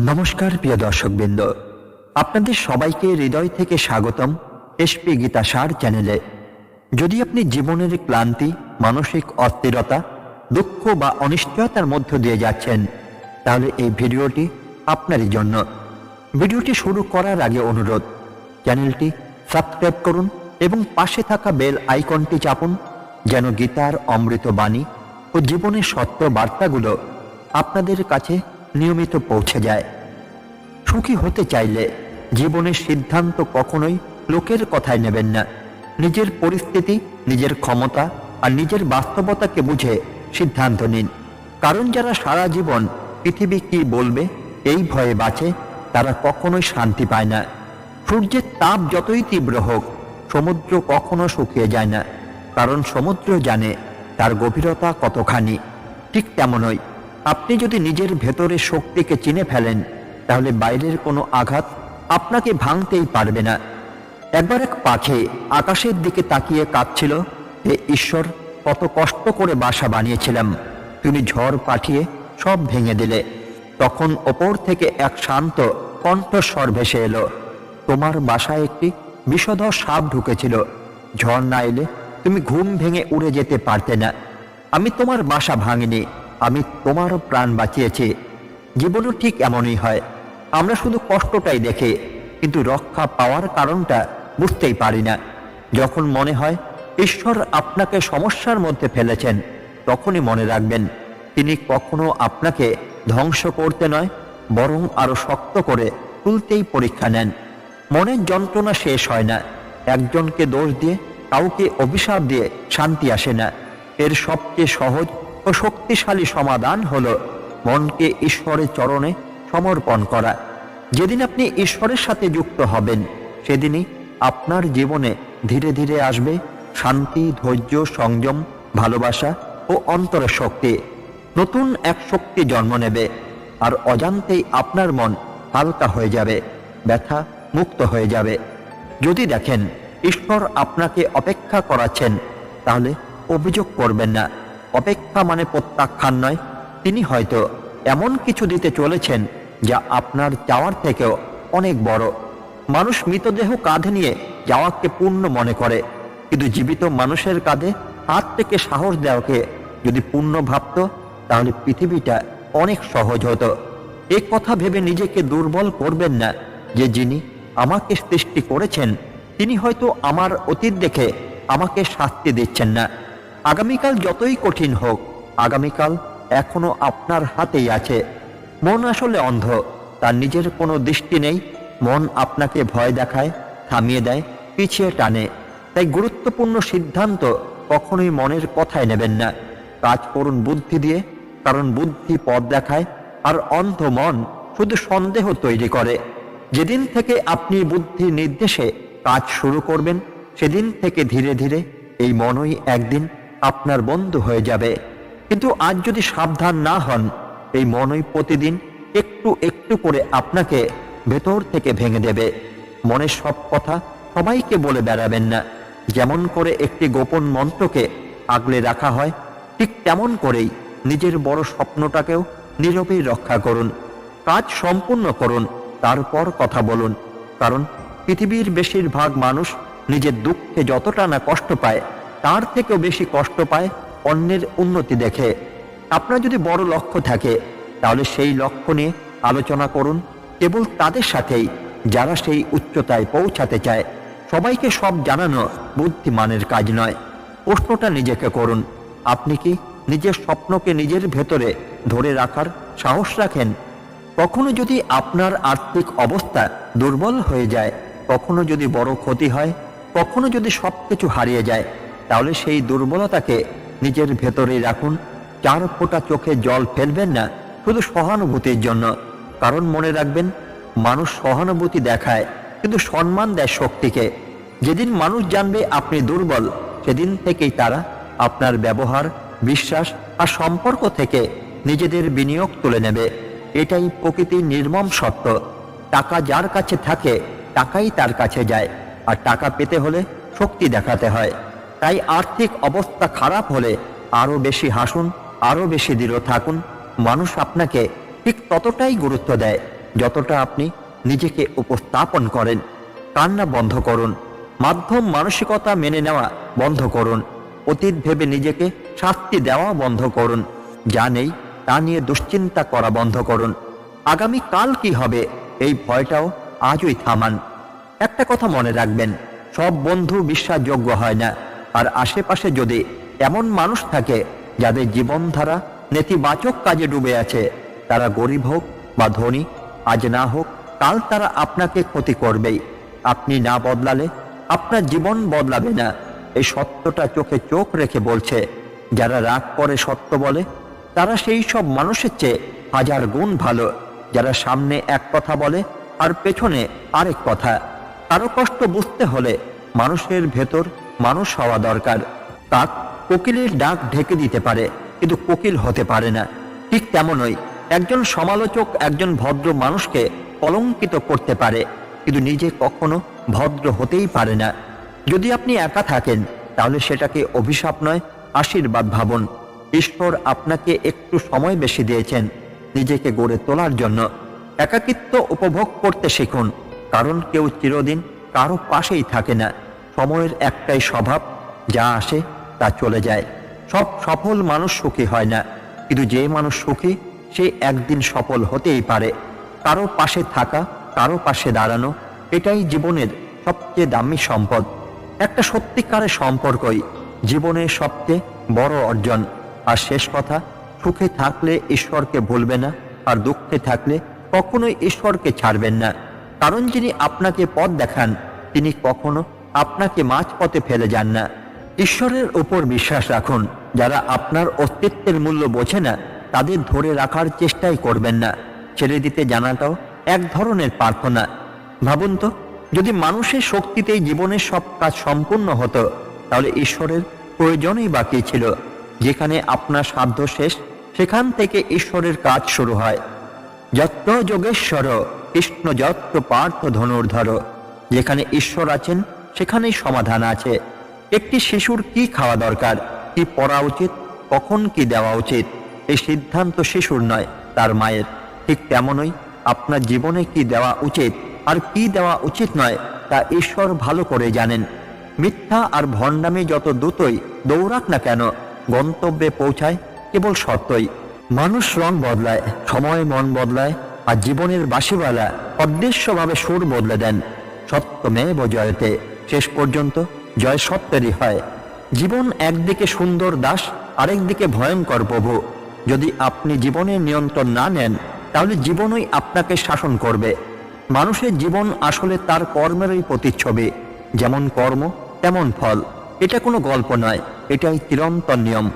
নমস্কার প্রিয় দর্শকবৃন্দ, আপনাদের সবাইকে হৃদয় থেকে স্বাগতম এসপি গীতাসার চ্যানেলে। যদি আপনি জীবনের ক্লান্তি, মানসিক অস্থিরতা, দুঃখ বা অনিশ্চয়তার মধ্য দিয়ে যাচ্ছেন, তাহলে এই ভিডিওটি আপনারই জন্য। ভিডিওটি শুরু করার আগে অনুরোধ, চ্যানেলটি সাবস্ক্রাইব করুন এবং পাশে থাকা বেল আইকনটি চাপুন, যেন গীতার অমৃত বাণী ও জীবনের সত্য বার্তাগুলো আপনাদের কাছে নিয়মিত পৌঁছে যায়। সুখী হতে চাইলে জীবনের সিদ্ধান্ত কখনোই লোকের কথায় নেবেন না। নিজের পরিস্থিতি, নিজের ক্ষমতা আর নিজের বাস্তবতাকে বুঝে সিদ্ধান্ত নিন। কারণ যারা সারা জীবন পৃথিবী কি বলবে এই ভয়ে বাঁচে, তারা কখনোই শান্তি পায় না। সূর্যের তাপ যতই তীব্র হোক, সমুদ্র কখনো শুকিয়ে যায় না, কারণ সমুদ্র জানে তার গভীরতা কতখানি। ঠিক তেমনই আপনি যদি নিজের ভেতরের শক্তিকে চিনে ফেলেন, তাহলে বাইরের কোনো আঘাত আপনাকে ভাঙতেই পারবে না। একবার এক পাখি আকাশের দিকে তাকিয়ে কাঁদছিল, হে ঈশ্বর, কত কষ্ট করে বাসা বানিয়েছিলাম, তুমি ঝড় পাঠিয়ে সব ভেঙে দিলে। তখন ওপর থেকে এক শান্ত কণ্ঠস্বর ভেসে এলো, তোমার বাসায় একটি বিষধর সাপ ঢুকেছিল, ঝড় না এলে তুমি ঘুম ভেঙে উড়ে যেতে পারতে না। আমি তোমার বাসা ভাঙিনি, আমি তোমার প্রাণ বাঁচিয়েছি। জীবনও ঠিক এমনই হয়, আমরা শুধু কষ্টটাই দেখি, কিন্তু রক্ষা পাওয়ার কারণটা বুঝতেই পারি না। যখন মনে হয় ঈশ্বর আপনাকে সমস্যার মধ্যে ফেলেছেন, তখনই মনে রাখবেন, তিনি কখনো আপনাকে ধ্বংস করতে নয়, বরং আরো শক্ত করে তুলতেই পরীক্ষা নেন। মনের যন্ত্রণা শেষ হয় না। একজনকে দোষ দিয়ে, কাউকে অভিশাপ দিয়ে শান্তি আসে না। এর সবচেয়ে সহজ ও শক্তিশালী সমাধান হলো মনকে ঈশ্বরের চরণে সমর্পণ করা। যেদিন আপনি ঈশ্বরের সাথে যুক্ত হবেন, সেদিনই আপনার জীবনে ধীরে ধীরে আসবে শান্তি, ধৈর্য, সংযম, ভালোবাসা ও অন্তরের শক্তি। নতুন এক শক্তি জন্ম নেবে, আর অজান্তেই আপনার মন হালকা হয়ে যাবে, ব্যথা মুক্ত হয়ে যাবে। যদি দেখেন ঈশ্বর আপনাকে অপেক্ষা করাচ্ছেন, তাহলে অভিযোগ করবেন না। অপেক্ষা মানে প্রত্যাখ্যান নয়। তিনি হয়তো এমন কিছু দিতে চলেছেন যা আপনার চাওয়ার থেকেও অনেক বড়। মানুষ মৃতদেহ কাঁধে নিয়ে যাওয়াকে পূর্ণ মনে করে, কিন্তু জীবিত মানুষের কাঁধে হাত থেকে সাহস দেওয়াকে যদি পূর্ণ ভাবত, তাহলে পৃথিবীটা অনেক সহজ হতো। এই কথা ভেবে নিজেকে দুর্বল করবেন না, যে যিনি আমাকে সৃষ্টি করেছেন, তিনি হয়তো আমার অতীত দেখে আমাকে শাস্তি দিচ্ছেন না। আগামীকাল যতই কঠিন হোক, আগামীকাল এখনো আপনার হাতেই আছে। মন আসলে অন্ধ, তার নিজের কোনো দৃষ্টি নেই। মন আপনাকে ভয় দেখায়, থামিয়ে দেয়, পিছিয়ে টানে। তাই গুরুত্বপূর্ণ সিদ্ধান্ত কখনোই মনের কথায় নেবেন না। কাজ করুন বুদ্ধি দিয়ে, কারণ বুদ্ধি পথ দেখায়, আর অন্ধ মন শুধু সন্দেহ তৈরি করে। যেদিন থেকে আপনি বুদ্ধির নির্দেশে কাজ শুরু করবেন, সেদিন থেকে ধীরে ধীরে এই মনই একদিন আপনার বন্ধু হয়ে যাবে। কিন্তু আজ যদি সাবধান না হন, এই মনই প্রতিদিন একটু একটু করে আপনাকে ভেতর থেকে ভেঙে দেবে। মনের সব কথা সবাইকে বলে বেড়াবেন না। যেমন করে একটি গোপন মন্ত্রকে আগলে রাখা হয়, ঠিক তেমন করেই নিজের বড় স্বপ্নটাকেও নীরবেই রক্ষা করুন। কাজ সম্পূর্ণ করুন, তারপর কথা বলুন। কারণ পৃথিবীর বেশিরভাগ মানুষ নিজের দুঃখে যতটা না কষ্ট পায়, তার থেকেও বেশি কষ্ট পায় অন্যের উন্নতি দেখে। আপনার যদি বড় লক্ষ্য থাকে, তাহলে সেই লক্ষ্য নিয়ে আলোচনা করুন, কেবল তাদের সাথেই যারা সেই উচ্চতায় পৌঁছাতে চায়। সবাইকে সব জানানো বুদ্ধিমানের কাজ নয়। প্রশ্নটা নিজেকে করুন, আপনি কি নিজের স্বপ্নকে নিজের ভেতরে ধরে রাখার সাহস রাখেন? কখনো যদি আপনার আর্থিক অবস্থা দুর্বল হয়ে যায়, কখনো যদি বড় ক্ষতি হয়, কখনো যদি সবকিছু হারিয়ে যায়, তাহলে সেই দুর্বলতাকে নিজের ভেতরেই রাখুন। 4 ফোঁটা চোখে জল ফেলবেন না শুধু সহানুভূতির জন্য। কারণ মনে রাখবেন, মানুষ সহানুভূতি দেখায়, কিন্তু সম্মান দেয় শক্তিকে। যেদিন মানুষ জানবে আপনি দুর্বল, সেদিন থেকেই তারা আপনার ব্যবহার, বিশ্বাস আর সম্পর্ক থেকে নিজেদের বিনিয়োগ তুলে নেবে। এটাই প্রকৃতির নির্মম সত্য। টাকা যার কাছে থাকে, টাকাই তার কাছে যায়, আর টাকা পেতে হলে শক্তি দেখাতে হয়। তাই আর্থিক অবস্থা খারাপ হলে আরো বেশি হাসুন, আরো বেশি দৃঢ় থাকুন। মানুষ আপনাকে ঠিক ততটাই গুরুত্ব দেয় যতটা আপনি নিজেকে উপস্থাপন করেন। কান্না বন্ধ করুন। মাধ্যম মানসিকতা মেনে নেওয়া বন্ধ করুন। অতীত ভেবে নিজেকে শাস্তি দেওয়া বন্ধ করুন। যা নেই তা নিয়ে দুশ্চিন্তা করা বন্ধ করুন। আগামী কাল কি হবে এই ভয়টাও আজই থামান। একটা কথা মনে রাখবেন, সব বন্ধু বিশ্বাসযোগ্য হয় না। আর আশেপাশে যদি এমন মানুষ থাকে যাদের জীবনধারা নেতিবাচক কাজে ডুবে আছে, তারা গরিব হোক বা ধনী, আজ না হোক কাল তারা আপনাকে ক্ষতি করবেই। আপনি না বদলালে আপনার জীবন বদলাবে না। এই সত্যটা চোখে চোখ রেখে বলছে, যারা রাগ করে সত্য বলে তারা সেই সব মানুষের চেয়ে হাজার গুণ ভালো, যারা সামনে এক কথা বলে আর পেছনে আরেক কথা। কারো কষ্ট বুঝতে হলে মানুষের ভেতর মানুষ হওয়া দরকার। কাক কোকিলের ডাক ঢেকে দিতে পারে, কিন্তু কোকিল হতে পারে না। ঠিক তেমনই একজন সমালোচক একজন ভদ্র মানুষকে কলঙ্কিত করতে পারে, কিন্তু নিজে কখনো ভদ্র হতেই পারে না। যদি আপনি একা থাকেন তাহলে সেটাকে অভিশাপ নয়, আশীর্বাদ ভাবুন। ঈশ্বর আপনাকে একটু সময় বেশি দিয়েছেন নিজেকে গড়ে তোলার জন্য। একাকিত্ব উপভোগ করতে শিখুন, কারণ কেউ চিরদিন কারো পাশেই থাকে না। সময়ের একটাই স্বভাব, যা আসে তা চলে যায়। সব সফল মানুষ সুখী হয় না, কিন্তু যে মানুষ সুখী সে একদিন সফল হতেই পারে। কারো পাশে থাকা, কারো পাশে দাঁড়ানো, এটাই জীবনের সবচেয়ে দামি সম্পদ। একটা সত্যিকারের সম্পর্কই জীবনের সবচেয়ে বড় অর্জন। আর শেষ কথা, সুখে থাকলে ঈশ্বরকে ভুলবে না, আর দুঃখে থাকলে কখনোই ঈশ্বরকে ছাড়বেন না। কারণ যিনি আপনাকে পথ দেখান তিনি কখনো আপনাকে মাঝপথে ফেলে যান না। ঈশ্বরের উপর বিশ্বাস রাখুন। যারা আপনার অস্তিত্বের মূল্য বোঝে না তাদের ধরে রাখার চেষ্টাই করবেন না। ছেড়ে দিতে জানাটাও এক ধরনের প্রার্থনা। ভাবুন তো, যদি মানুষের শক্তিতেই জীবনের সব কাজ সম্পূর্ণ হতো তাহলে ঈশ্বরের প্রয়োজনই বাকি ছিল। যেখানে আপনার সাধ্য শেষ সেখান থেকে ঈশ্বরের কাজ শুরু হয়। যত্র যোগেশ্বর কৃষ্ণ যত্র পার্থ ধনুর্ধর। যেখানে ঈশ্বর আছেন সেখানেই সমাধান আছে। একটি শিশুর কি খাওয়া দরকার, কি পড়া উচিত, কখন কি দেওয়া উচিত, এই সিদ্ধান্ত শিশুর নয়, তার মায়ের। ঠিক তেমনই আপনার জীবনে কি দেওয়া উচিত আর কি দেওয়া উচিত নয় তা ঈশ্বর ভালো করে জানেন। মিথ্যা আর ভণ্ডামি যত দ্রুতই দৌড়াক না কেন, গন্তব্যে পৌঁছায় কেবল সত্যই। মানুষ রং বদলায়, সময় মন বদলায়, আর জীবনের বাঁশিওয়ালা অদৃশ্যভাবে সুর বদলে দেন। সত্যমেব জয়তে, শেষ পর্যন্ত জয় সত্যেরই হয়। জীবন একদিকে সুন্দর দাস, আরেকদিকে ভয়ঙ্কর প্রভু। যদি আপনি জীবনের নিয়ন্ত্রণ না নেন তাহলে জীবনই আপনাকে শাসন করবে। মানুষের জীবন আসলে তার কর্মেরই প্রতিচ্ছবি। যেমন কর্ম তেমন ফল। এটা কোনো গল্প নয়, এটাই চিরন্তন নিয়ম।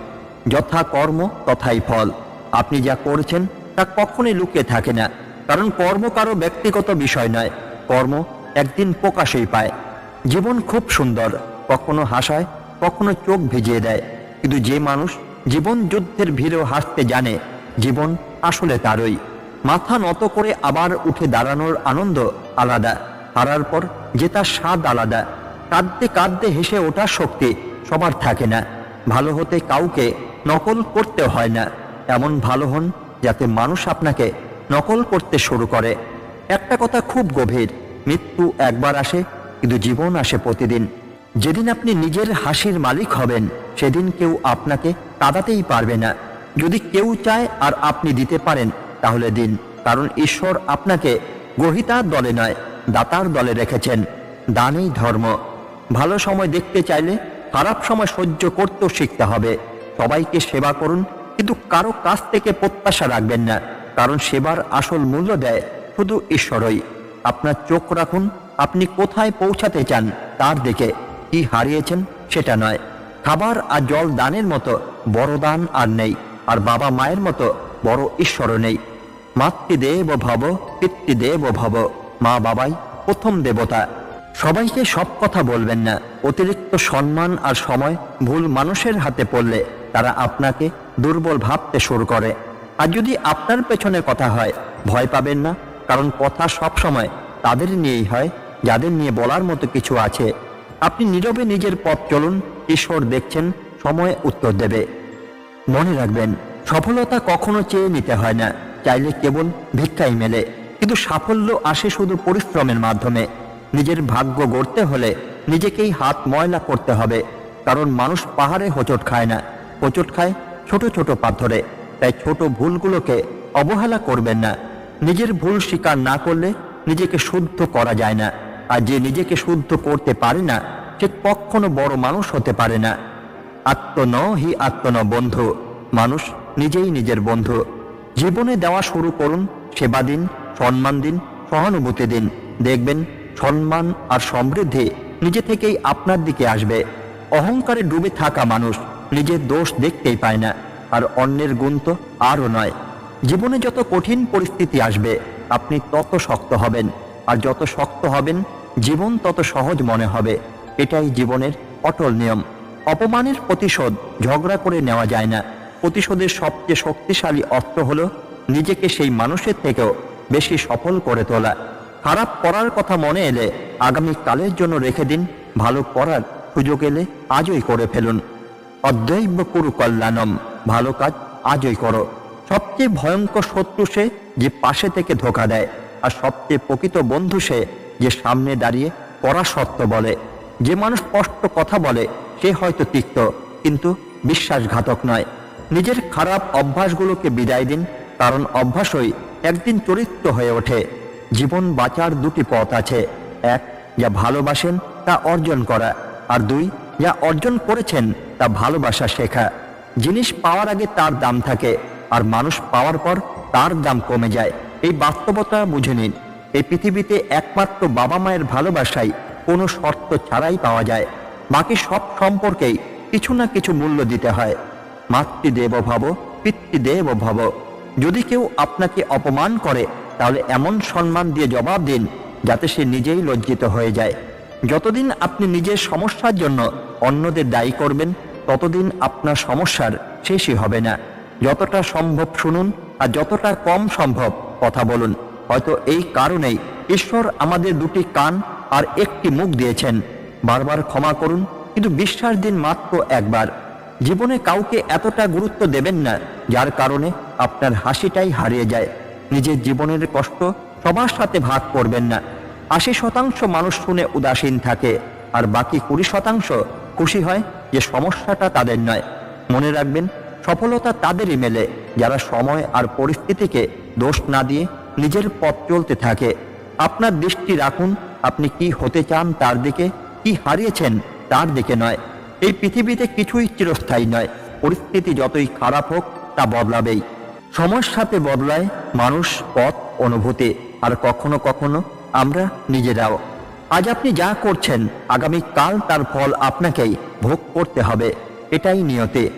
যথা কর্ম তথাই ফল। আপনি যা করেছেন তা কখনোই লুকিয়ে থাকে না, কারণ কর্ম কারো ব্যক্তিগত বিষয় নয়। কর্ম একদিন প্রকাশই পায়। জীবন খুব সুন্দর, কখনো হাসায়, কখনো চোখ ভিজিয়ে দেয়, কিন্তু যে মানুষ জীবন যুদ্ধের ভিড়েও হাসতে জানে, জীবন আসলে তারই। মাথা নত করে আবার উঠে দাঁড়ানোর আনন্দ আলাদা, হারার পর জেতার স্বাদ আলাদা। কাঁদতে কাঁদতে হেসে ওঠার শক্তি সবার থাকে না। ভালো হতে কাউকে নকল করতে হয় না। এমন ভালো হন যাতে মানুষ আপনাকে নকল করতে শুরু করে। একটা কথা খুব গভীর, মৃত্যু একবার আসে, কিন্তু জীবন আসে প্রতিদিন। যেদিন আপনি নিজের হাসির মালিক হবেন সেদিন কেউ আপনাকে কাঁদাতেই পারবে না। যদি কেউ চায় আর আপনি দিতে পারেন তাহলে দিন, কারণ ঈশ্বর আপনাকে গ্রহীতার দলে নয়, দাতার দলে রেখেছেন। দানই ধর্ম। ভালো সময় দেখতে চাইলে খারাপ সময় সহ্য করতেও শিখতে হবে। সবাইকে সেবা করুন, কিন্তু কারো কাছ থেকে প্রত্যাশা রাখবেন না, কারণ সেবার আসল মূল্য দেয় শুধু ঈশ্বরই। আপনার চোখ রাখুন আপনি কোথায় পৌঁছাতে চান তার দিকে, কি হারিয়েছেন সেটা নয়। খাবার আর জল দানের মতো বড় দান আর নেই, আর বাবা মায়ের মতো বড় ঈশ্বরও নেই। মাতৃদেব ভব পিতৃদেব ভব। মা বাবাই প্রথম দেবতা। সবাইকে সব কথা বলবেন না। অতিরিক্ত সম্মান আর সময় ভুল মানুষের হাতে পড়লে তারা আপনাকে দুর্বল ভাবতে শুরু করে। আর যদি আপনার পেছনে কথা হয়, ভয় পাবেন না, কারণ কথা সব সময় তাদের নিয়েই হয় যাদের নিয়ে বলার মতো কিছু আছে। আপনি নীরবে নিজের পথ চলুন, ঈশ্বর দেখছেন, সময় উত্তর দেবে। মনে রাখবেন, সফলতা কখনো চেয়ে নিতে হয় না, চাইলে কেবল ভিক্ষাই মেলে। কিন্তু সাফল্য আসে শুধু পরিশ্রমের মাধ্যমে। নিজের ভাগ্য গড়তে হলে নিজেকেই হাত ময়লা করতে হবে। কারণ মানুষ পাহাড়ে হোঁচট খায় না, হোঁচট খায় ছোট ছোট পাথরে। তাই ছোট ভুলগুলোকে অবহেলা করবেন না। নিজের ভুল স্বীকার না করলে নিজেকে শুদ্ধ করা যায় না। আর যে নিজেকে শুদ্ধ করতে পারে না সে কখনো বড় মানুষ হতে পারে না। আত্মন হি আত্মন বন্ধু, মানুষ নিজেই নিজের বন্ধু। জীবনে দেওয়া শুরু করুন, সেবা দিন, সম্মান দিন, সহানুভূতি দিন। দেখবেন সম্মান আর সমৃদ্ধি নিজে থেকেই আপনার দিকে আসবে। অহংকারে ডুবে থাকা মানুষ নিজের দোষ দেখতেই পায় না, আর অন্যের গুণ তো আরও নয়। জীবনে যত কঠিন পরিস্থিতি আসবে আপনি তত শক্ত হবেন, আর যত শক্ত হবেন জীবন তত সহজ মনে হবে। এটাই জীবনের অটল নিয়ম। অপমানের প্রতিশোধ ঝগড়া করে নেওয়া যায় না। প্রতিশোধের সবচেয়ে শক্তিশালী অস্ত্র হলো নিজেকে সেই মানুষের থেকেও বেশি সফল করে তোলা। খারাপ করার কথা মনে এলে আগামী কালের জন্য রেখে দিন, ভালো করার সুযোগ এলে আজই করে ফেলুন। অদ্বৈব কুরু কল্যাণম, ভালো কাজ আজই করো। সবচেয়ে ভয়ঙ্কর শত্রু সে যে পাশে থেকে ধোঁকা দেয়, আর সবচেয়ে প্রকৃত বন্ধু সে যে সামনে দাঁড়িয়ে কড়া সত্য বলে। যে মানুষ স্পষ্ট কথা বলে সে হয়তো তিক্ত, কিন্তু বিশ্বাসঘাতক নয়। নিজের খারাপ অভ্যাসগুলোকে বিদায় দিন, কারণ অভ্যাসই একদিন চরিত্র হয়ে ওঠে। জীবন বাঁচার দুটি পথ আছে, এক যা ভালোবাসেন তা অর্জন করা, আর দুই যা অর্জন করেছেন তা ভালোবাসা শেখা। জিনিস পাওয়ার আগে তার দাম থাকে, আর মানুষ পাওয়ার পর তার দাম কমে যায়। এই বাস্তবতা বুঝে নিন। এই পৃথিবীতে একমাত্র বাবা মায়ের ভালোবাসাই কোনো শর্ত ছাড়াই পাওয়া যায়। বাকি সব সম্পর্কেই কিছু না কিছু মূল্য দিতে হয়। মাতৃদেব ভব পিতৃদেব ভব। যদি কেউ আপনাকে অপমান করে তাহলে এমন সম্মান দিয়ে জবাব দিন যাতে সে নিজেই লজ্জিত হয়ে যায়। যতদিন আপনি নিজের সমস্যার জন্য অন্যদের দায়ী করবেন ততদিন আপনার সমস্যার শেষই হবে না। যতটা সম্ভব শুনুন, আর যতটা কম সম্ভব কথা বলুন। হয়তো এই কারণেই ঈশ্বর আমাদের দুটি কান আর একটি মুখ দিয়েছেন। বারবার ক্ষমা করুন, কিন্তু বিশ্বাস দিন মাত্র একবার। জীবনে কাউকে এতটা গুরুত্ব দেবেন না যার কারণে আপনার হাসিটাই হারিয়ে যায়। নিজের জীবনের কষ্ট সবার সাথে ভাগ করবেন না। 80% মানুষ শুনে উদাসীন থাকে, আর বাকি 20% খুশি হয় যে সমস্যাটা তাদের নয়। মনে রাখবেন, সফলতা তাদেরই মেলে যারা সময় আর পরিস্থিতিকে দোষ না দিয়ে নিজের পথ চলতে থাকে। আপনার দৃষ্টি রাখুন আপনি কি হতে চান তার দিকে, কি হারিয়েছেন তার দিকে নয়। এই পৃথিবীতে কিছুই চিরস্থায়ী নয়। পরিস্থিতি যতই খারাপ হোক তা বদলাবেই। সময়ের সাথে বদলায় মানুষ, পথ, অনুভূতি, আর কখনো কখনো আমরা নিজেরাও। আজ আপনি যা করছেন আগামীকাল তার ফল আপনাকেই ভোগ করতে হবে। এটাই নিয়তি।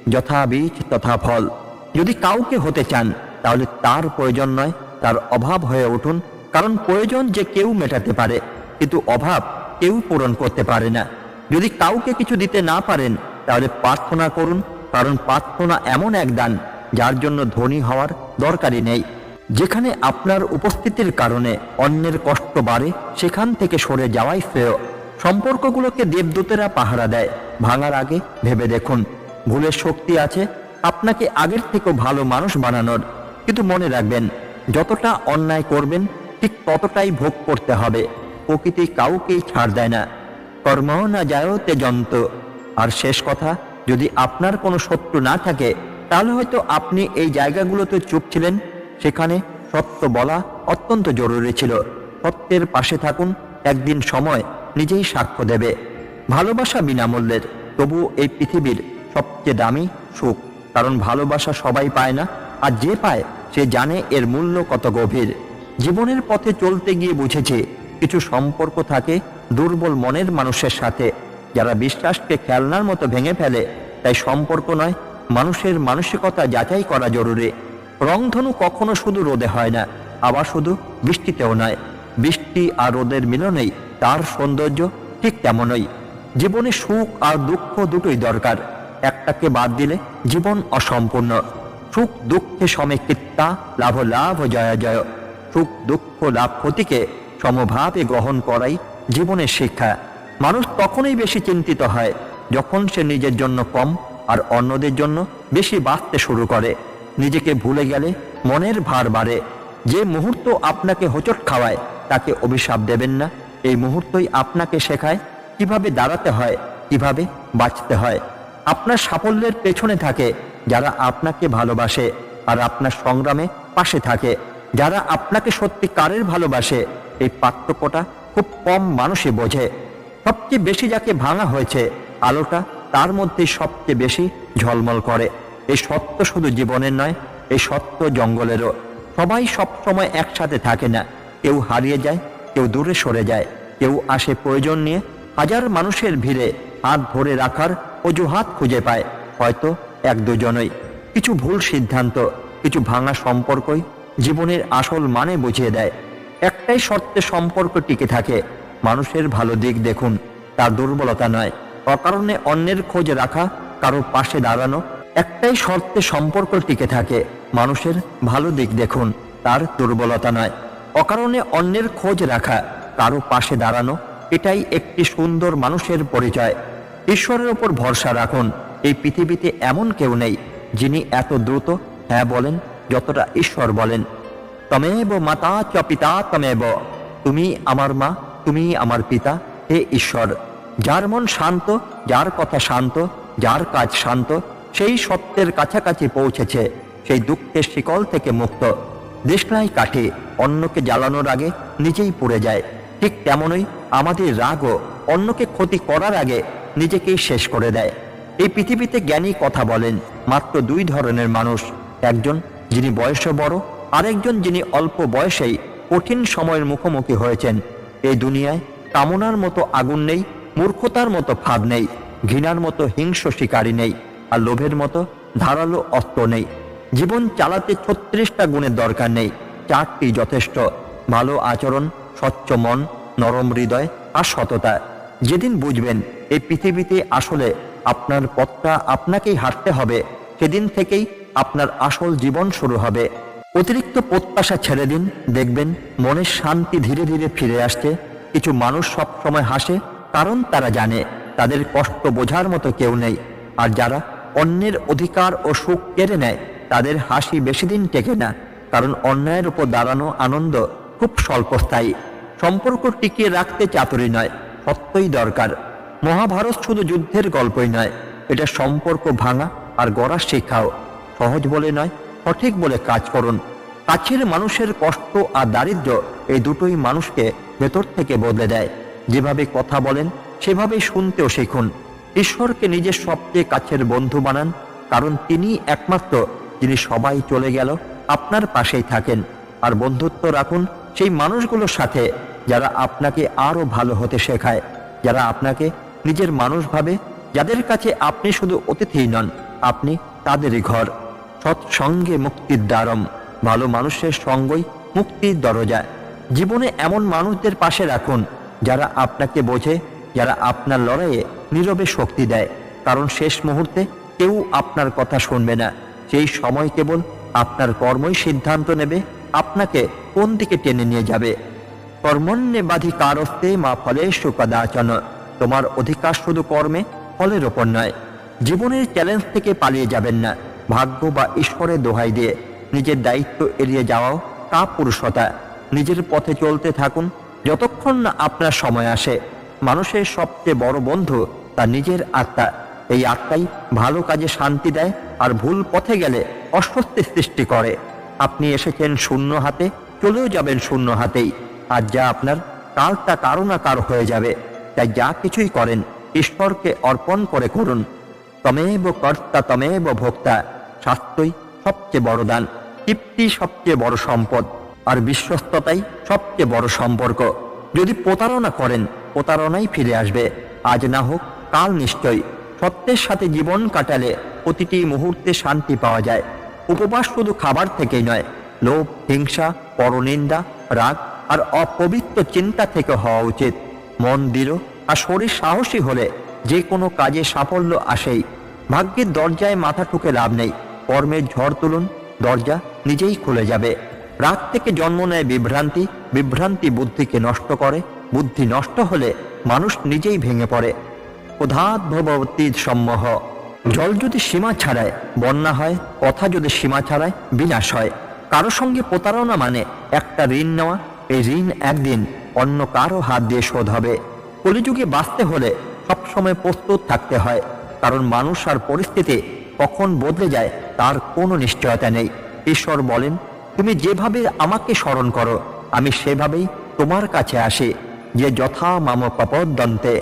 যথা বীজ তথা ফল। যদি কাউকে হতে চান তাহলে তার প্রয়োজন নয়, তার অভাব হয়ে উঠুন। কারণ প্রয়োজন যে কেউ মেটাতে পারে, কিন্তু অভাব কেউ পূরণ করতে পারে না। যদি কাউকে কিছু দিতে না পারেন তাহলে প্রার্থনা করুন, কারণ প্রার্থনা এমন এক দান যার জন্য ধনী হওয়ার দরকারই নেই। যেখানে আপনার উপস্থিতির কারণে অন্যের কষ্ট বাড়ে সেখান থেকে সরে যাওয়াই শ্রেয়। সম্পর্কগুলোকে দেবদূতেরা পাহারা দেয়। ভাঙার আগে ভেবে দেখুন। ভুলের শক্তি আছে আপনাকে আগের থেকেও ভালো মানুষ বানানোর। কিন্তু মনে রাখবেন, যতটা অন্যায় করবেন ঠিক ততটাই ভোগ করতে হবে। প্রকৃতি কাউকেই ছাড় দেয় না। কর্ম না যায়তে যন্ত। আর শেষ কথা, যদি আপনার কোনো শত্রু না থাকে তাহলে হয়তো আপনি এই জায়গাগুলোতে চুপ ছিলেন। সেখানে সত্য বলা অত্যন্ত জরুরি ছিল। সত্যের পাশে থাকুন, একদিন সময় নিজেই সাক্ষ্য দেবে। ভালোবাসা বিনামূল্যের, তবু এই পৃথিবীর সবচেয়ে দামি সুখ। কারণ ভালোবাসা সবাই পায় না, আর যে পায় সে জানে এর মূল্য কত গভীর। জীবনের পথে চলতে গিয়ে বুঝেছি কিছু সম্পর্ক থাকে দুর্বল মনের মানুষের সাথে, যারা বিশ্বাসকে খেলনার মতো ভেঙে ফেলে। তাই সম্পর্ক নয়, মানুষের মানসিকতা যাচাই করা জরুরি। রংধনু কখনো শুধু রোদে হয় না, আবার শুধু বৃষ্টিতেও নয়। বৃষ্টি আর রোদের মিলনেই তার সৌন্দর্য, ঠিক তেমনই জীবনে সুখ আর দুঃখ দুটোই দরকার। একটাকে বাদ দিলে জীবন অসম্পূর্ণ। সুখ দুঃখে সমকৃত্যা, লাভ লাভ জয় জয়। সুখ দুঃখ লাভ ক্ষতিকে সমভাবে গ্রহণ করাই জীবনের শিক্ষা। মানুষ তখনই বেশি চিন্তিত হয় যখন সে নিজের জন্য কম আর অন্যদের জন্য বেশি বাঁচতে শুরু করে। নিজেকে ভুলে গেলে মনের ভার বাড়ে। যে মুহূর্ত আপনাকে হোঁচট খাওয়ায় তাকে অভিশাপ দেবেন না। এই মুহূর্তই আপনাকে শেখায় কিভাবে দাঁড়াতে হয়, কিভাবে বাঁচতে হয়। আপনার সাফল্যের পেছনে থাকে যারা আপনাকে ভালোবাসে, আর আপনার সংগ্রামে পাশে থাকে যারা আপনাকে সত্যিকারের ভালোবাসে। এই পার্থক্যটা খুব কম মানুষই বোঝে। সবচেয়ে বেশি যাকে ভাঙা হয়েছে, আলোটা তার মধ্যে সবচেয়ে বেশি ঝলমল করে। এই সত্য শুধু জীবনের নয়, এই সত্য জঙ্গলেরও। সবাই সব সময় একসাথে থাকে না। কেউ হারিয়ে যায়, কেউ দূরে সরে যায়, কেউ আসে প্রয়োজন নিয়ে। হাজার মানুষের ভিড়ে হাত ধরে রাখার অজুহাত খুঁজে পায় হয়তো এক দুজনই। কিছু ভুল সিদ্ধান্ত, কিছু ভাঙা সম্পর্কই জীবনের আসল মানে বুঝিয়ে দেয়। একটাই শর্তে সম্পর্ক টিকে থাকে, মানুষের ভালো দিক দেখুন, তার দুর্বলতা নয়। অকারণে অন্যের খোঁজ রাখা, কারো পাশে দাঁড়ানো। একটাই শর্তে সম্পর্ক টিকে থাকে, মানুষের ভালো দিক দেখুন, তার দুর্বলতা নয়। অকারণে অন্যের খোঁজ রাখা, কারো পাশে দাঁড়ানো, এটাই একটি সুন্দর মানুষের পরিচয়। ঈশ্বরের ওপর ভরসা রাখুন। এই পৃথিবীতে এমন কেউ নেই যিনি এত দ্রুত হ্যাঁ বলেন যতটা ঈশ্বর বলেন। তমেব মাতা চ পিতা তমেব, তুমি আমার মা, তুমি আমার পিতা, হে ঈশ্বর। যার মন শান্ত, যার কথা শান্ত, যার কাজ শান্ত, সেই সত্যের কাছাকাছি পৌঁছেছে, সেই দুঃখের শিকল থেকে মুক্ত। দেশলাই কাঠে অন্যকে জ্বালানোর আগে নিজেই পুড়ে যায়, ঠিক তেমনই আমাদের রাগও অন্যকে ক্ষতি করার আগে নিজেকেই শেষ করে দেয়। এই পৃথিবীতে জ্ঞানী কথা বলেন মাত্র দুই ধরনের মানুষ, একজন যিনি বয়সে বড়, আরেকজন যিনি অল্প বয়সেই কঠিন সময়ের মুখোমুখি হয়েছেন। এই দুনিয়ায় কামনার মতো আগুন নেই, মূর্খতার মতো ফাঁদ নেই, ঘৃণার মতো হিংস্র শিকারী নেই, আর লোভের মতো ধারালো অস্ত্র নেই। জীবন চালাতে 36টা গুণের দরকার নেই, 4টি যথেষ্ট: ভালো আচরণ, স্বচ্ছ মন, নরম হৃদয় আর সততা। যেদিন বুঝবেন এই পৃথিবীতে আসলে আপনার পথটা আপনাকেই হাঁটতে হবে, সেদিন থেকেই আপনার আসল জীবন শুরু হবে। অতিরিক্ত প্রত্যাশা ছেড়ে দিন, দেখবেন মনের শান্তি ধীরে ধীরে ফিরে আসছে। কিছু মানুষ সব সময় হাসে কারণ তারা জানে তাদের কষ্ট বোঝার মতো কেউ নেই, আর যারা অন্যের অধিকার ও সুখ কেড়ে নেয় তাদের হাসি বেশি দিন টেকে না, কারণ অন্যায়ের উপর দাঁড়ানো আনন্দ খুব স্বল্পস্থায়ী। সম্পর্ক টিকিয়ে রাখতে চাতুরি নয়, সত্যই দরকার। মহাভারত শুধু যুদ্ধের গল্পই নয়, এটা সম্পর্ক ভাঙা আর গড়ার শিক্ষাও। সহজ বলে নয়, সঠিক বলে কাজ করুন। কাছের মানুষের কষ্ট আর দারিদ্র্য, এই দুটোই মানুষকে ভেতর থেকে বদলে দেয়। যেভাবে কথা বলেন সেভাবেই শুনতেও শিখুন। ঈশ্বরকে নিজের সবচেয়ে কাছের বন্ধু বানান, কারণ তিনি একমাত্র যিনি সবাই চলে গেল আপনার পাশেই থাকেন। আর বন্ধুত্ব রাখুন সেই মানুষগুলোর সাথে যারা আপনাকে আরও ভালো হতে শেখায়, যারা আপনাকে নিজের মানুষ ভাবে, যাদের কাছে আপনি শুধু অতিথিই নন, আপনি তাদেরই ঘর। সৎসঙ্গে মুক্তির দ্বারম, ভালো মানুষের সঙ্গই মুক্তির দরজা। জীবনে এমন মানুষদের পাশে রাখুন যারা আপনাকে বোঝে, যারা আপনার লড়াইয়ে নীরবে শক্তি দেয়, কারণ শেষ মুহূর্তে কেউ আপনার কথা শুনবে না। সেই সময় কেবল আপনার কর্মই সিদ্ধান্ত নেবে আপনাকে কোন দিকে টেনে নিয়ে যাবে। কর্মণ্যে বাধিকারস্তে মা ফলেষু কদাচন, তোমার অধিকার শুধু কর্মে, ফলের ওপর নয়। জীবনের চ্যালেঞ্জ থেকে পালিয়ে যাবেন না, ভাগ্য বা ঈশ্বরের দোহাই দিয়ে নিজের দায়িত্ব এড়িয়ে যাওয়াও কাপুরুষতা। নিজের পথে চলতে থাকুন যতক্ষণ না আপনার সময় আসে। মানুষের সবচেয়ে বড় বন্ধু তার নিজের আত্মা। এই আত্মাই ভালো কাজে শান্তি দেয়, আর ভুল পথে গেলে অস্বস্তি সৃষ্টি করে। আপনি এসেছেন শূন্য হাতে, চলেও যাবেন শূন্য হাতেই। আর যা আপনার, কাল তা কারো না কারো হয়ে যাবে। তাই যা কিছুই করেন ঈশ্বরকে অর্পণ করে করুন। তমেব কর্তা তমেব ভোক্তা, স্বাস্থ্যই সবচেয়ে বড় দান, তৃপ্তি সবচেয়ে বড় সম্পদ, আর বিশ্বস্ততাই সবচেয়ে বড় সম্পর্ক। যদি প্রতারণা করেন, প্রতারণাই ফিরে আসবে। আজ না হোক কাল নিশ্চয়ই। সত্যের সাথে জীবন কাটালে প্রতিটি মুহূর্তে শান্তি পাওয়া যায়। উপবাস শুধু খাবার থেকেই নয়, লোভ, হিংসা, পরনিন্দা, রাগ আর অপবিত্র চিন্তা থেকে হওয়া উচিত। মন দৃঢ় আর শরীর সাহসী হলে যে কোনো কাজে সাফল্য আসেই। ভাগ্যের দরজায় মাথা ঠুকে লাভ নেই, কর্মের ঝড় তুলুন, দরজা নিজেই খুলে যাবে। রাগ থেকে জন্ম নেয় বিভ্রান্তি, বিভ্রান্তি বুদ্ধিকে নষ্ট করে, বুদ্ধি নষ্ট হলে মানুষ নিজেই ভেঙে পড়ে। উদাদ্ভবতী সম্মোহ, জল যদি সীমা ছাড়ায় বন্যা হয়, কথা যদি সীমা ছাড়ায় বিনাশ হয়। কারো সঙ্গে প্রতারণা মানে একটা ঋণ নেওয়া। এই ঋণ একদিন অন্য কারো হাত দিয়ে শোধ হবে। কলিযুগে বাঁচতে হলে সবসময় প্রস্তুত থাকতে হয়, কারণ মানুষ আর পরিস্থিতি কখন বদলে যায় তার কোনো নিশ্চয়তা নেই। ঈশ্বর বলেন, তুমি যেভাবে আমাকে স্মরণ করো আমি সেভাবেই তোমার কাছে আসি। যে যথা মাম প্রপদ্যন্তে।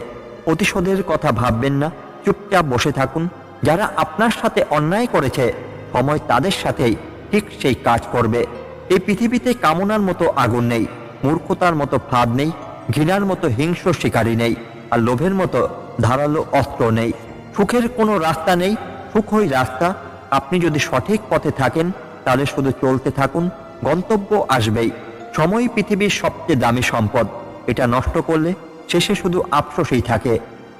প্রতিশোধের কথা ভাববেন না, চুপচাপ বসে থাকুন। যারা আপনার সাথে অন্যায় করেছে সময় তাদের সাথেই ঠিক সেই কাজ করবে। এই পৃথিবীতে কামনার মতো আগুন নেই, মূর্খতার মতো ফাঁদ নেই, ঘৃণার মতো হিংস্র শিকারী নেই, আর লোভের মতো ধারালো অস্ত্র নেই। সুখের কোনো রাস্তা নেই, সুখই রাস্তা। আপনি যদি সঠিক পথে থাকেন তাহলে শুধু চলতে থাকুন, গন্তব্য আসবেই। সময় পৃথিবীর সবচেয়ে দামি সম্পদ। এটা নষ্ট করলে শেষে শুধু আফসোসই থাকে।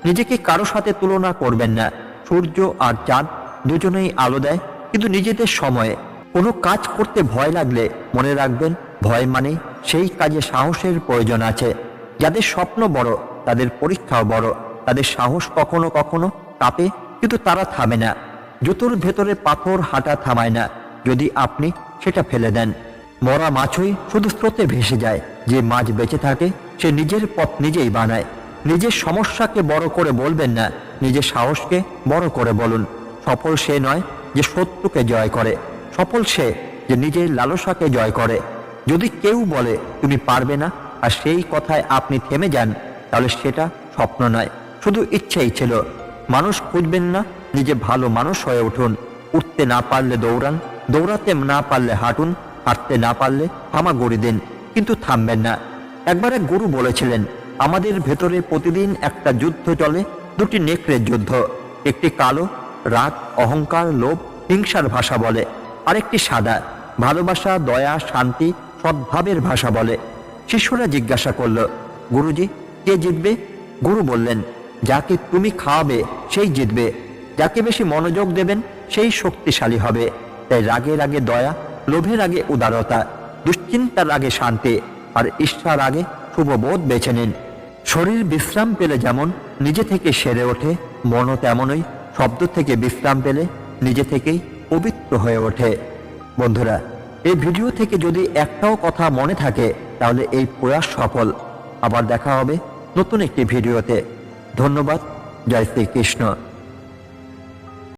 নিজেকে কারো সাথে তুলনা করবেন না। সূর্য আর চাঁদ দুজনেই আলো দেয়, কিন্তু নিজেদের সময়ে। কোনো কাজ করতে ভয় লাগলে মনে রাখবেন, ভয় মানে সেই কাজে সাহসের প্রয়োজন আছে। যাদের স্বপ্ন বড় তাদের পরীক্ষাও বড়। তাদের সাহস কখনো কখনো কাঁপে, কিন্তু তারা থামে না। জুতোর ভেতরে পাথর হাঁটা থামায় না যদি আপনি সেটা ফেলে দেন। মরা মাছই শুধু স্রোতে ভেসে যায়, যে মাছ বেঁচে থাকে সে নিজের পথ নিজেই বানায়। নিজের সমস্যাকে বড় করে বলবেন না, নিজের সাহসকে বড় করে বলুন। সফল সে নয় যে শত্রুকে জয় করে, সফল সে যে নিজের লালসাকে জয় করে। যদি কেউ বলে তুমি পারবে না আর সেই কথায় আপনি থেমে যান, তাহলে সেটা স্বপ্ন নয়, শুধু ইচ্ছেই ছিল। মানুষ খুঁজবেন না, নিজে ভালো মানুষ হয়ে উঠুন। উঠতে না পারলে দৌড়ান, দৌড়াতে না পারলে হাঁটুন, হাঁটতে না পারলে হামাগুড়ি দিন, কিন্তু থামবেন না। একবার এক গুরু বলেছিলেন, আমাদের ভেতরে প্রতিদিন একটা যুদ্ধ চলে, দুটি নেকড়ের যুদ্ধ। একটি কালো, রাগ, অহংকার, লোভ, হিংসার ভাষা বলে। আরেকটি সাদা, ভালোবাসা, দয়া, শান্তি, সদ্ভাবের ভাষা বলে। শিষ্যরা জিজ্ঞাসা করল, গুরুজি কে জিতবে? গুরু বললেন, যাকে তুমি খাওয়াবে সেই জিতবে। যাকে বেশি মনোযোগ দেবেন সেই শক্তিশালী হবে। তাই রাগের আগে দয়া, লোভের আগে উদারতা, দুশ্চিন্তার আগে শান্তি, আর ঈর্ষার আগে শুভবোধ বেছে নিন। শরীর বিশ্রাম পেলে যেমন নিজে থেকে সেরে ওঠে, মনও তেমনই শব্দ থেকে বিশ্রাম পেলে নিজে থেকেই পবিত্র হয়ে ওঠে। বন্ধুরা, এই ভিডিও থেকে যদি একটাও কথা মনে থাকে তাহলে এই প্রয়াস সফল। আবার দেখা হবে নতুন একটি ভিডিওতে। ধন্যবাদ। জয় শ্রীকৃষ্ণ।